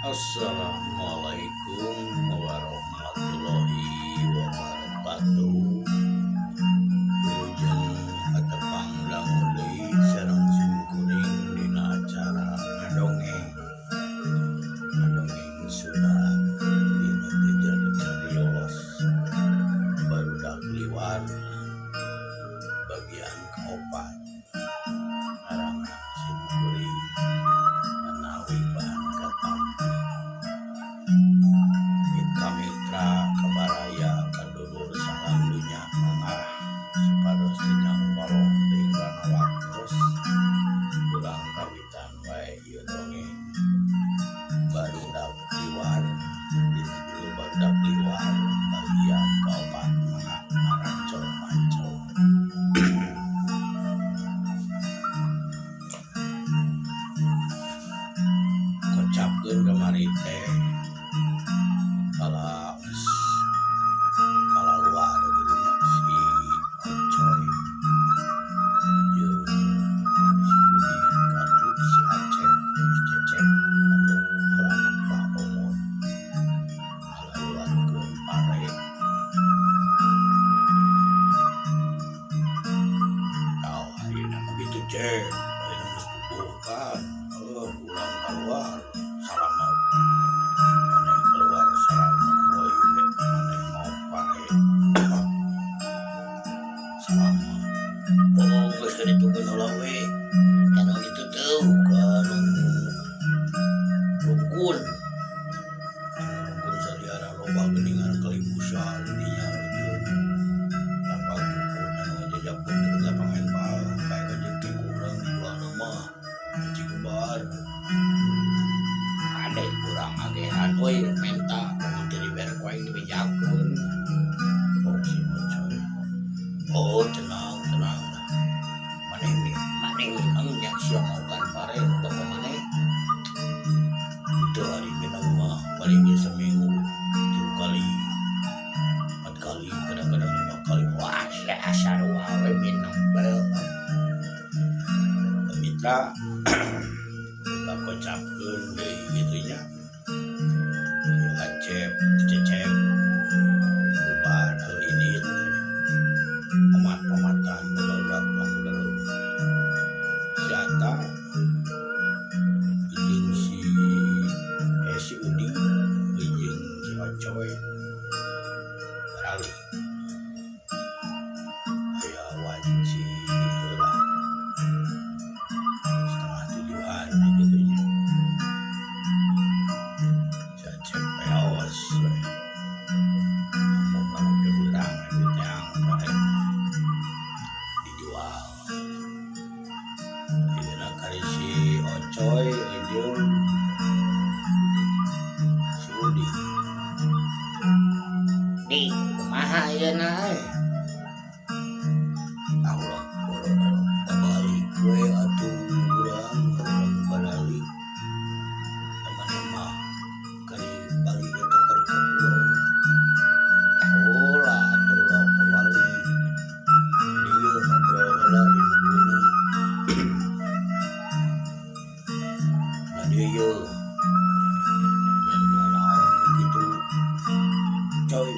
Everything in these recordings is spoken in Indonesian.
Assalamualaikum warahmatullahi wabarakatuh. Wilujeng katepang dangu deui sareng simkuring dina acara ngadongeng. Ngadongeng Sunda dina jajar carios barudak liwar bagian kaopat. Arangan simkuring menawi bahan katampi. Mitra kabaraya kadulur salam dunya mangarah supados tinjang balong deui kana waktos urang kawitan wae ieu dongeng barudak liwar dina judul barudak liwar bagian kaopat marancol-mancol. Kocapkeun kamari teh luar gitu nya si Ocoy jeung si Budi Katut si Acep si Cecep anu anak Pak Omon ngalaluarkeun pare. Tau ayeuna mah kitu cek ayeuna geus pupuh kan ulang kaluar salamat maneh keluar salamat boy maneh mau pare salamat geus kaditukeun heula we anu itu teh kan rukun saliara loba geuningan kalimusa dinya jeung lampah jukun anu ngajajakeun di lapangan bal bae kajengke kurang dijualna mah cing kebar ade kurang agehan we menta mun teu diber ku aing dibejakeun. Oh si Ocoy oh tenang maneh minang nya sia mogan pare untuk maneh teu ari minang mah paling ge seminggu 3 kali 4 kali kadang-kadang 5 kali wah sia sarua we minang bareu mitra kocapkeun deui kitu nya si Acep Cecep bubar ini omat-omatan barudak langgeung si Ata jeung si Udi jeung si Ocoy baralih aya wanci heula setengah 7-an gitu nya si Acep aos we ngomong ke urang ditang pare dijual ayeuna kari si Ocoy jeung si Udi di kumaha ayeuna Allah balik we atuh urang balik teman mah kari balik eta kari kapuleun ulah atuh urang balik dieu ngobrol heula di Bumi na dieu naon kitu coy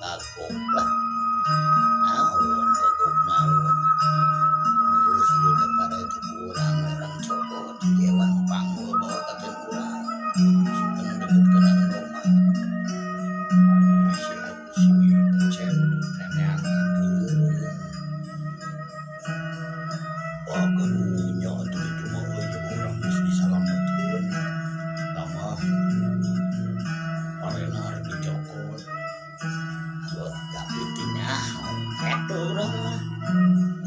kagok lah naon kagok naon geus ieu teh pare teh urang cokot jewang panggul bawa ka teu urang simpen deket kenang rumah si Acep neneangan reueung wah karunya atuh itu mah we jeung urang geus disalametkeun tambah parena arep dicokot wah tapi teh nyaho eta urang mah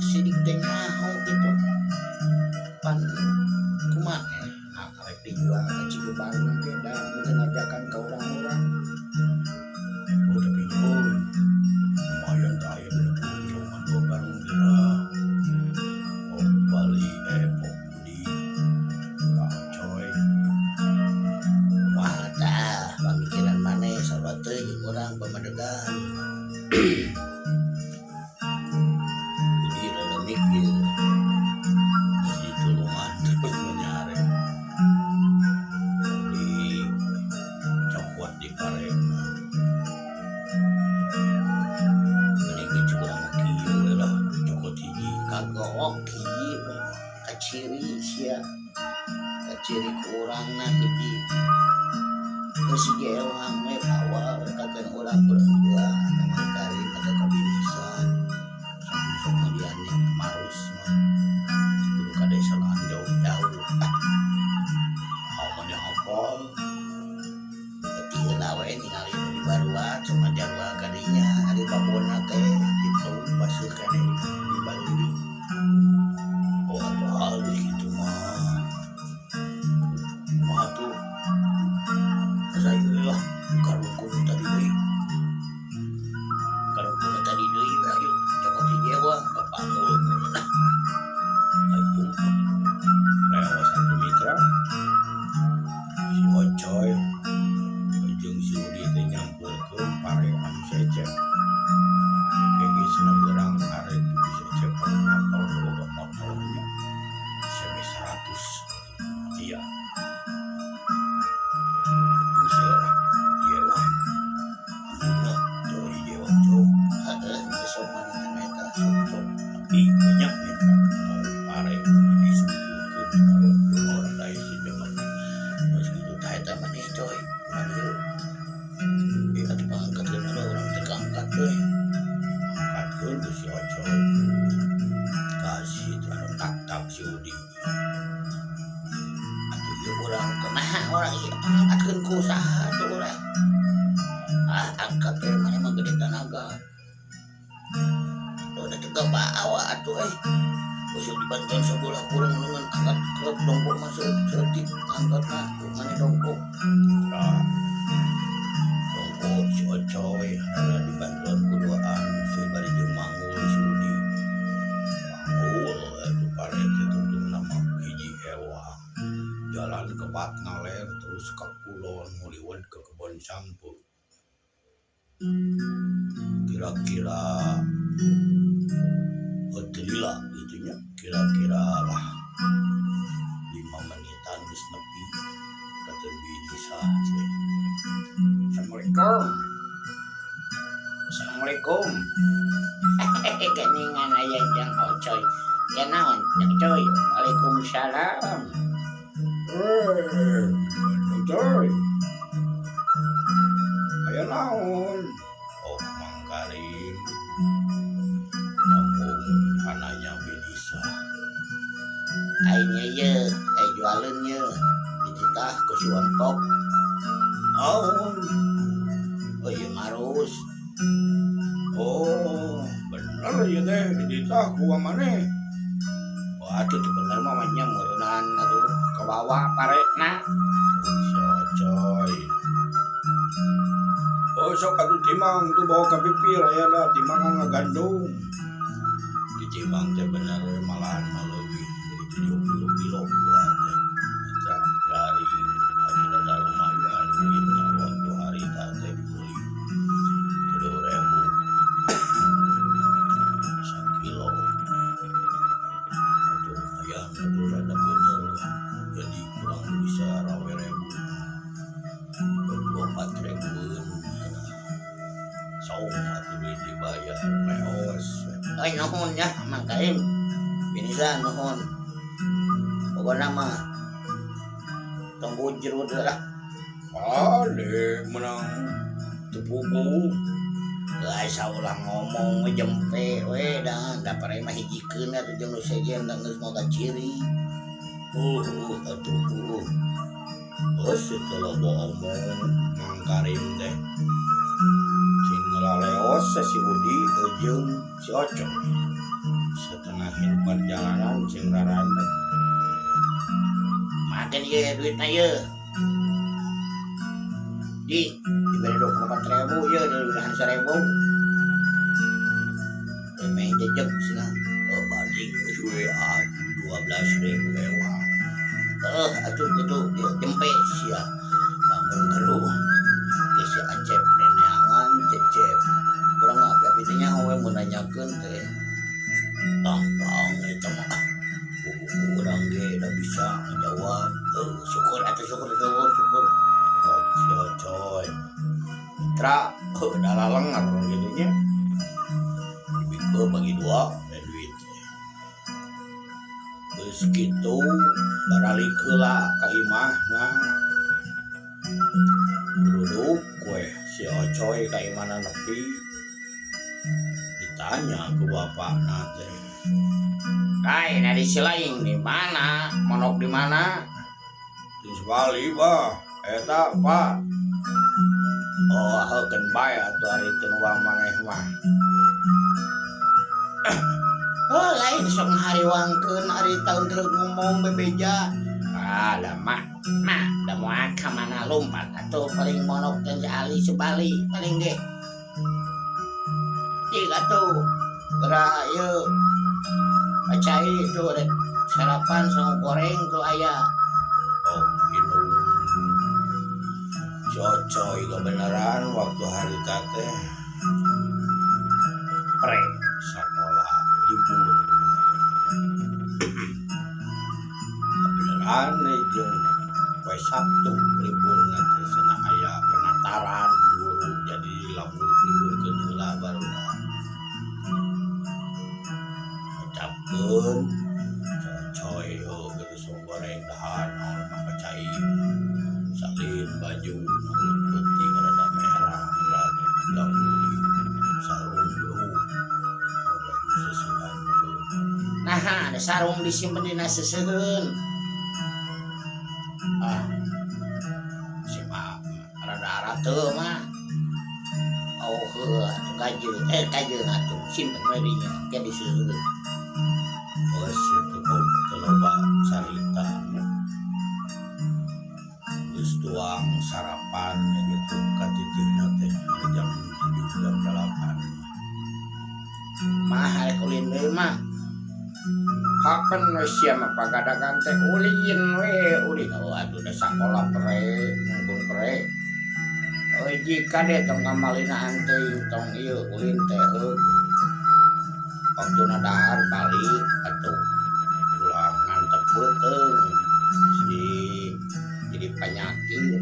sidik teh nyaho kitu pan kumaha arek dijual ka Cilebar mah beda mun ngajakan ka urang-urang oh tapi euy lumayan tah aya 20 kilo mah 2 karung birah oh Bali Pok Budi Pak Ocoy kumaha tah pamikiran maneh sarua teu jeung urang pamadegan teh angkatkeun ku si Ocoy kasih anu tak si Udi atuh ieu urang kumaha urang ieu angkatkeun ku saha tuh urang angkat teh mana mah gede tanaga udah tega bawa atuh usuk dibantuan sebelah kurang dengan angkat ke dongkok masuk setik angkat lah mana dongkok dongkok si Ocoy ada dibantuan kuduaan si bari jeung manggul si Udi manggul itu pare itu nama hiji ewang jalan ke Patnaler terus ke kulon nguliwet ke kebon sampur kira-kira hotelila gitunya kira-kira lah 5 menitan geus nepi ka teu bisa. Assalamualaikum geningan aya Jang Ocoy ya naon Jang Coy. Waalaikumsalam. Ocoy aya naon? Oh Mang Karim nyambung anaknya Belisa aingnya ye jualan ye dititah ke si Wompok naon oh iya ngarus oh bener ya teh dititah ku maneh wah itu bener mah manya meureunaan aduh ke bawah parekna si Ocoy. Oh sok atuh timang itu bawa ke pipir aya da timangan ngagandung ditimang teh bener malahan maleuwih jadi 70 kilo berat teh eta dari ada lumayan duitna waktu hari teh dibeli 30.000 sakilo itu lumayan itu rada bener jadi kurang bisa rawe ribu 24.000 saung atuh dibayar leos. Ai nuhun ya Mang Karim. Binisa nuhun. Pokona mah tong bujur lah. Ale menang tepupu. Lai saulah ngomong we jempe we da pare mah hijikeun atuh jeung nu sejen da geus moga ciri. Atuh. Setelah ngomong Mang Karim teh cing ngaleos si Udi jeung si Ocoy setengahin perjalanan cing rarandeg makan ye duitna ye diberi 24.000 ye dari 1.000 emeh jejeg cenah banding WA 12.000 ewang atuh gitu dia jempe sia lamun geruh geus si Acep neneangan cecep urang mah api-api nya we mun nanyakeun teh gampang eta mah urang ge da bisa ngajawab syukur atuh syukur si Ocoy mitra da lalenger gitu nya dibikeun bagi dua duit geus kitu baralikeula ka imahna duduk we si Ocoy ka imahna nepi ditanya ke bapakna teh kai na di Silaing di mana monok di mana di Bali bah eta Pak oh heukeun bae atuh ari teu nuang maneh mah oh lain sok ngahariwangkeun ari taun teu ngomong bebeja da mak da moal ka mana lompat atuh paling monok jeung Ali Subali paling ge ih atuh geura ieu pacai tuh rek sarapan sama goreng tuh aya oh inung si Ocoy kebenaran waktu hari teh pre sekolah libur kebenaran jeung poe Sabtu libur nanti cenah aya penataran guru jadi lamun liburkeun heula baru ngucapkeun Ocoy gitu sok goreng dahan naon mah pacai salin baju putih rada merah rada kuning kumaha ada sarung disimpen dina seuseun. Si mah rada teu mah. Oh kajeun atuh simpen we dinya ke di seuseun. Itu kau loba carita geus tuang sarapan gitu katitihna teh jam 7 jam 8 Mah arek ulin deui mah. Hapen we sia mah pagadagan teh ulin. Aduh da sakola pre nunggun pre. Jika deh tong ngamalina teh tong ieu ulin teh waktuna dahar balik atuh ulah ngantep beuteung jadi penyakit.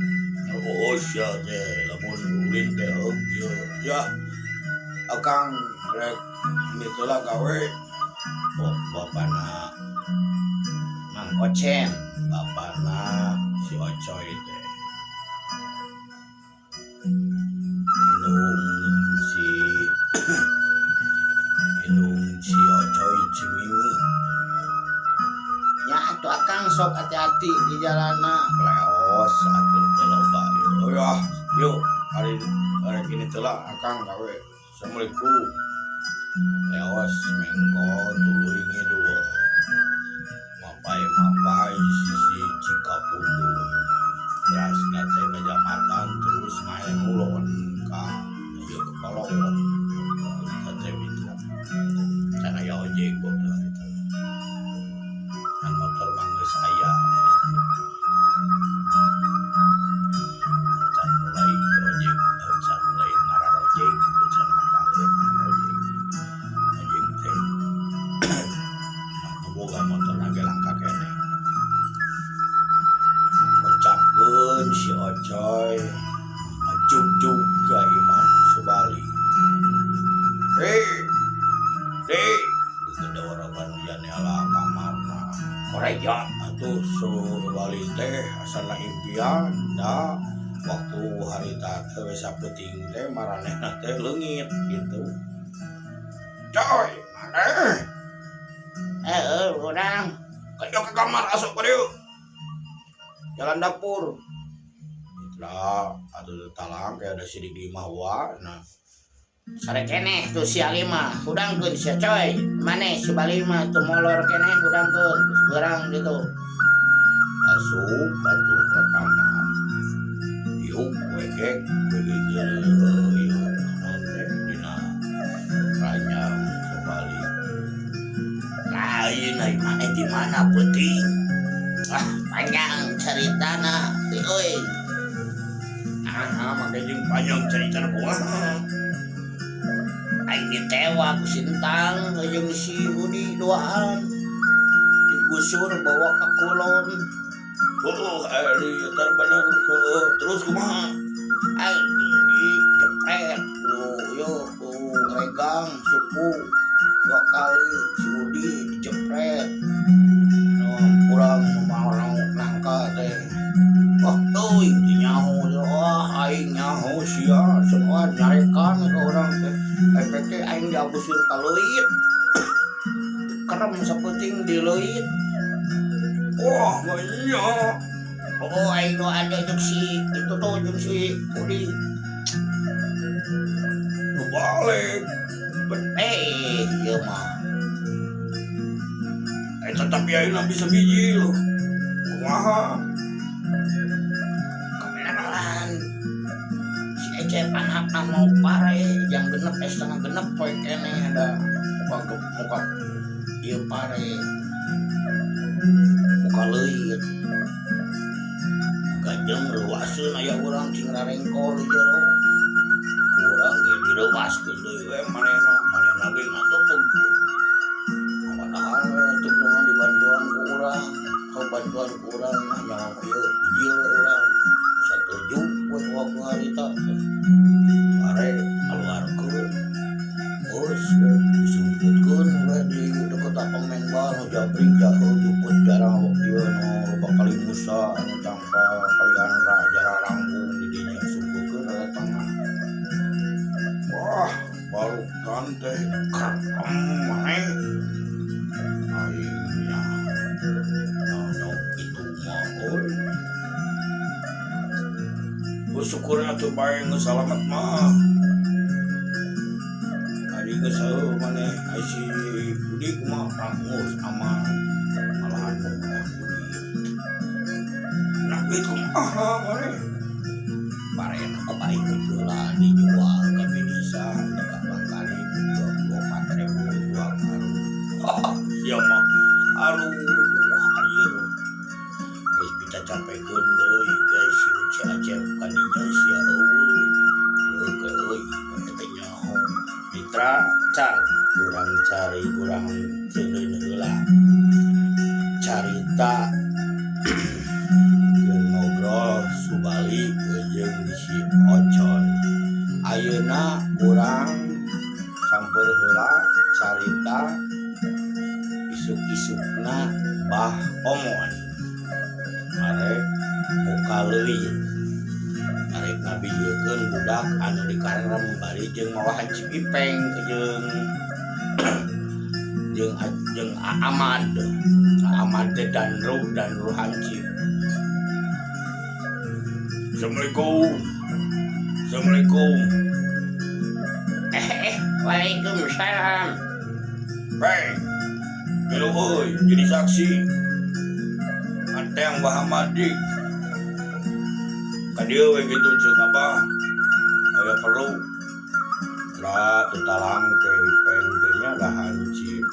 oh sia teh lamun ulin teh ya akang rek mitulah gawe bapana Mang Ocen bapana si Ocoy teh inung si Ocoy Cimimi nya atuh akang sok hati-hati di jalanna. leos atuh teu loba yuk hari ini telah akang gawe assalamualaikum leos mengko tuluy ngidul mapai sisi Cikapundung rasna teh bejamatan terus main ulon ka ieu ke kolong teh itu kana ya ojek gua itu kan motor mah geus aya can mulai ojek can mulai ngarar ojek can apalin ojek teh boga motor nage langka kene kocapkeun si Ocoy majuk ka Imam Subali gede orang hujan ala kamarna koreja atuh Subali teh asana impian da waktu harita teh we sapeting teh maranehna teh leungit gitu coy maneh Urang kayo ke kamar asup ka dieu jalan dapur. itulah atuh talang kayak ada sidik di mahwa nah Sare keneh tuh si Alima hudangkeun sia coy. Maneh si Balima tuh molor keneh hudangkeun terus beurang gitu. asup atuh ka kamar yuk wegek dina ranjang Subali Lain ai maneh di mana peuting. Panjang caritana euy. make jeung panjang caritana kumaha Aing ditewa ku Sintang jeung si Budi doaan digusur bawa ka kulon. ari eta bener terus kumaha Aing dijepret ku regang suku 2 kali si Budi dijepret. Kurang mau nangka teh. Teuing dinyaho aing nyaho sia semua nyarekan ke urang teh. Efek teh aing diabusir ka leuit. Kerem sapenting di leuit. wah banyak Aing do ada jeung si itu tuh jeung si Budi. nu balik Ieu mah. tapi ayeuna bisa biji loh kumaha Kebenaran si Ece panakna mau pare jam genep setengah genep poe keneh ada muka ieu pare muka leuit gajeng leuwaseun aya urang cing rarengkol di jero urang ge direuwaskeun deui we manehna ge ngatupug padahal tuntungan dibantuan ku urang bantuan ku urang nyawa ieu bijil urang satuju buat waktu harita pare keluarkeun geus disumputkeun we di deket apartemen bal nu jabrik jauh juput jarang ieu nu loba kali Musa anu tangka kalian jarang rambung di dinya sumputkeun ada tengah wah baru tante karam maneh aingnya nonyok itu mah syukur atuh bae geus salamet mah ari geus saeueuh maneh ai si Budi kumaha pangus aman malahan mah nah duit kumaha maneh parena kebaik heula dijual ka Binisa di Kapang Kali 24.000 jual ya mah aduh ayeuna geus bisa capekeun deui guys si Acep kadinya sia eueuh eta nyaho mitra cal urang cari urang ceuneuh heula carita ngobrol Subali jeung si Ocon ayeuna urang samper heula carita isuk-isukna Bah Omon arek muka leuwih arek ngabijiekeun budak anu dikarem bari jeung mawahan Cipipeng jeung Ahmad dan Hancip. Assalamualaikum. Waalaikumsalam. Peng, milu euy jadi saksi. Anteng Bahamadi. Ka dieu we kitu ceuk Abah. Aya perlu. Da tutalang ke Peng teh nya da Hancip.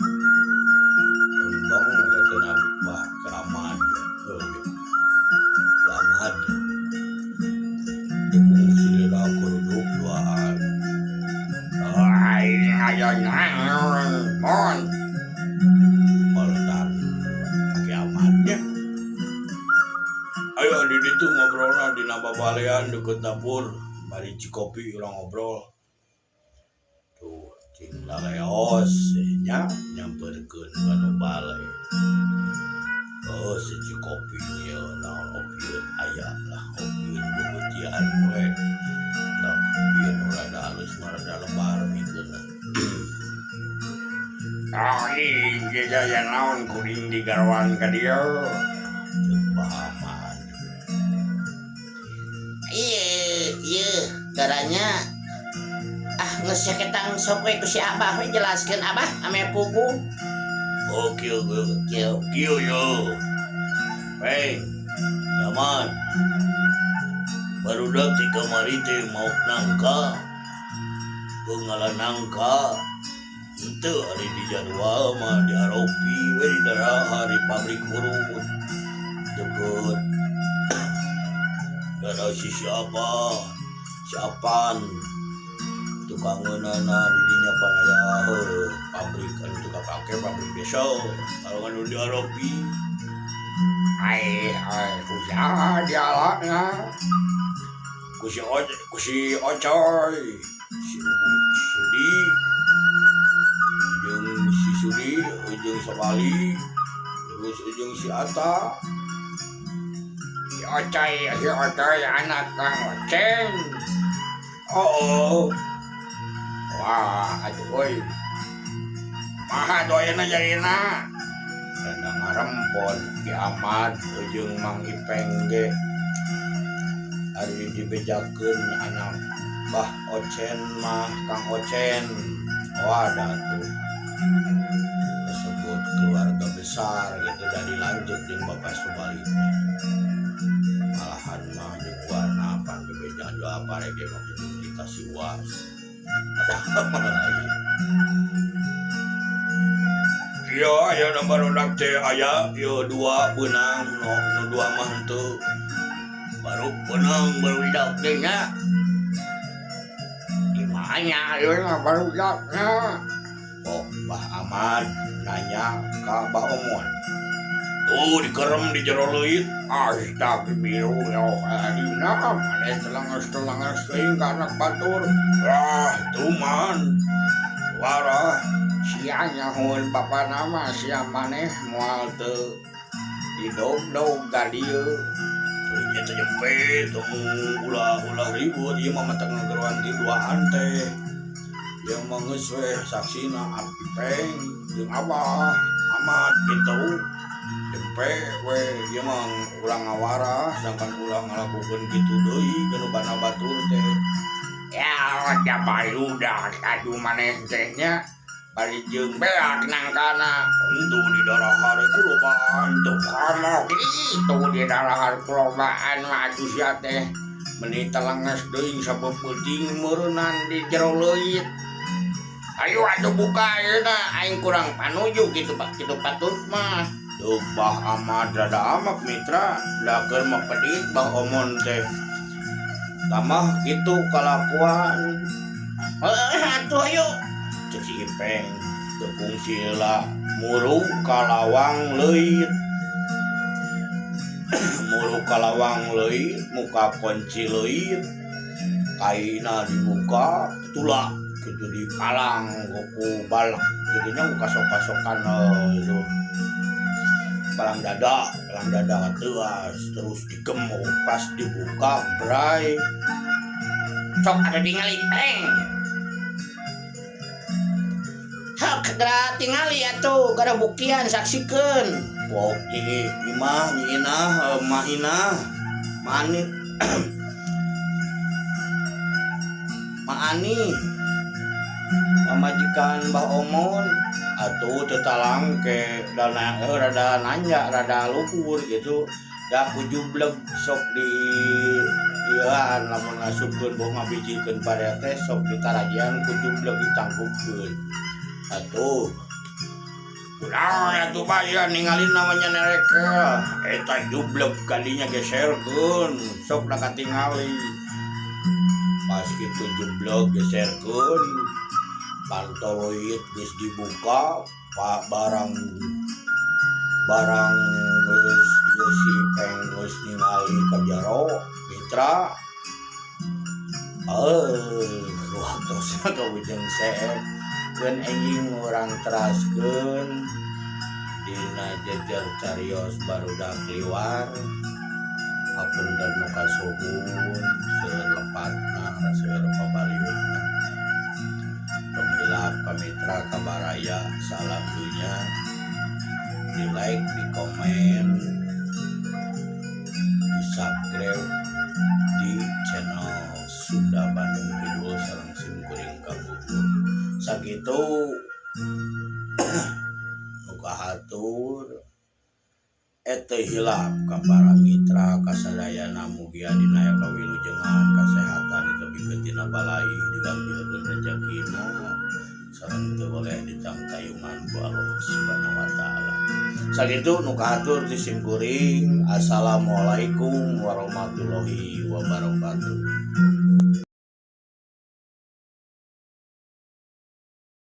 Tembang eta Abah ke Ahmad. Ahmad. Mon Baldan pakai amatnya. Ayo di ditu ngobrolna di babalean deket dapur bari cikopi urang ngobrol tuh cing laleos nya nyamperkeun ka nu balai si cikopi ieu naon opieun aya lah opieun bebetian we da opieun rada halus rada lebar mikeun ini jaya naon kuring di garwan ka dieu pahaman iya garanya geus ketang sok we ku si Abah we jelaskeun Abah ame pugu kieu yo Peng nyaman barudak di kamari teh mau nangka ngalah nangka itu hari di jadwal mah di Aropi we di daerah hari pabrik urut deket ada siapan tukangeunana di dinya panaya pabrik anu tukang pake pabrik biasa kalau anu di Aropi ai kusaha dialakna ku si Ocoy si Sudi si Sudi ujung Sabali terus ujung si Ata si Ocoy anak Kang Ocen wah atuh euy maha doyana jarina sedang ngarempon Ki Ahmad ujung Mang Ipeng ge ari dibejakeun anak Bah Ocen mah Kang Ocen ada tuh tersebut keluarga besar gitu dan dilanjut dengan Bapak Subali malahan mah jeung warna apa bebejan jo apa rege mah dikasih uas iya aya nomor udak teh aya yo dua benang no dua mah henteu baru benang baru udak teh nya hanya ayeuna baru dakna Bah Ahmad nanya ka Bah Omon tuh dikerem di jero leuit astagfirullah adina maneh telangas teuing ka anak batur tuh man warah sia nyahoeun bapana mah sia maneh moal teu didog-dog ka dieu nya teh jempe tong ulah ribut ieu mah matang ngegeroan di duaan teh yang mangeus we saksina abdi peng jeung abah amat gitu dempe we ieu mah urang ngawarah sedangkan urang ngalakukeun kitu deui genubana batur teh Ya da barudak aduh maneh teh nya bari jeung beak nangkana untuk di darahar kulobaan teu kana kitu di dalahar kulobaan mah atuh sia teh meuni telenges deui sabab peuting meureunnan di jero leuit. Ayo atuh buka ayeuna aing kurang panuju kitu patut mah. Duh bah amat rada amat mitra lakeun mah pedit bah omon teh tamah kitu kalakuan Atuh ayo cek si Ipeng teu fungsi heula muru kalawang leuit muru kalawang leuit muka kunci leuit kaina dibuka tulak gitu dipalang ku balak jadinya kasok-kasokan itu palang dada tewas terus digemuk pas dibuka bray sok ada tingali peng. Hak da tingali atuh gara buktian saksikeun. bukti imah nyina maina mani maani pamajikan Mbah Omon atuh teu talang ke dana rada nanya rada luhur gitu da ku jubleg sok di ieuan lamun ngasupkeun boh ngabijikeun pare teh sok ditarajian ku jubleg ditangkupkeun atuh Kunaon atuh bae ningalin namanya nereke. eta jubleg kadinya geserkeun sok da katingali pas kitu jubleg geserkeun pantoloid geus dibuka pak barang geus si Ipeng geus ningali ka jero mitra waktosna kawujeng seet keun enjing urang teraskeun dina jejer carios barudak liwar hapunten nu kasuhun seueur lepatna seueur pabaliungna hilap ka mitra kabaraya salam dunya di like di komen di subscribe di channel Sunda Bandung Kidul sareng simkuring kabubuh sakitu nu kahatur teh hilap ka para mitra kasadayana mugia dina kawilujengan kasehatan ditebikeun tina balai digambilkeun rezekina sareng teu boleh ditangtayungan ku Allah Subhanahu wa taala. Sakitu nu kahatur ti simkuring. Assalamualaikum warahmatullahi wabarakatuh.